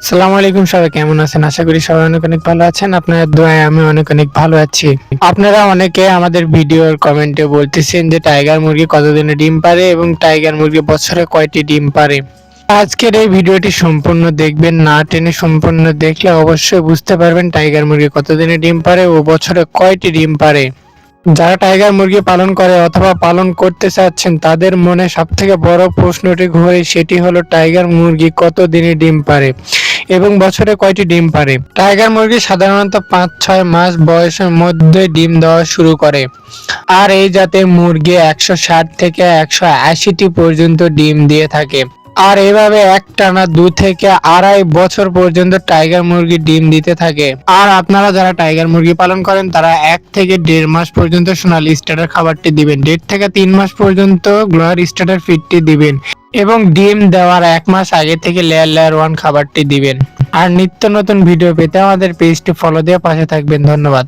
সালামু আলাইকুম, সবাই কেমন আছেন? আশা করি সবাই অনেক অনেক ভালো আছেন। আপনাদের দোয়ায় আমি অনেক অনেক ভালো আছি। আপনারা অনেকে আমাদের ভিডিওর কমেন্টে বলতেছেন যে টাইগার মুরগি কতদিনে ডিম পারে এবং টাইগার মুরগি বছরে কয়টি ডিম পারে। আজকের এই ভিডিওটি সম্পূর্ণ দেখবেন, না টেনে সম্পূর্ণ দেখলে অবশ্যই বুঝতে পারবেন টাইগার মুরগি কতদিনে ডিম পারে ও বছরে কয়টি ডিম পারে। যারা টাইগার মুরগি পালন করে অথবা পালন করতে চাচ্ছেন তাদের মনে সবথেকে বড় প্রশ্নটি ঘোরে, সেটি হলো টাইগার মুরগি কতদিনে ডিম পারে এবং বছরে কয়টি ডিম পারে। টাইগার মুরগি সাধারণত 5-6 মাস বয়সের মধ্যে ডিম দেওয়া শুরু করে। আর এই জাতের মুরগি 160 থেকে 180টি পর্যন্ত ডিম দিয়ে থাকে। আর এভাবে একটানা 2 থেকে আড়াই বছর পর্যন্ত টাইগার মুরগি ডিম দিতে থাকে। আর আপনারা যারা টাইগার মুরগি পালন করেন তারা 1 থেকে 1.5 মাস পর্যন্ত সোনালী স্টার্টার খাবারটি দিবেন, 1.5 থেকে 3 মাস পর্যন্ত গ্লোয়ার স্টার্টার ফিডটি দিবেন এবং ডিম দেওয়ার 1 মাস আগে থেকে লেয়ার লেয়ার 1 খাবারটি দিবেন। আর নিত্য নতুন ভিডিও পেতে আমাদের পেজটি ফলো দিয়ে পাশে থাকবেন। ধন্যবাদ।